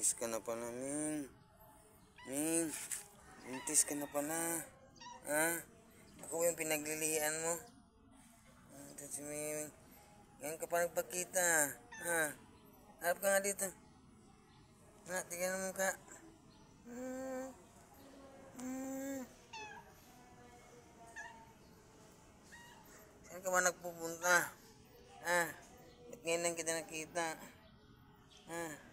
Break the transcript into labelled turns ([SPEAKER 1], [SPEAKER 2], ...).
[SPEAKER 1] Buntis ka na pala, Ming. Ming, buntis ka na pala. Ha? Ako yung pinaglilihan mo. Ito si Ming. Ngayon ka pa nagpakita. Ha? Harap ka nga dito. Ha, tingnan mo ka. Saan ka ba nagpupunta? Ha? Ba't ngayon lang kita nakita? Ha?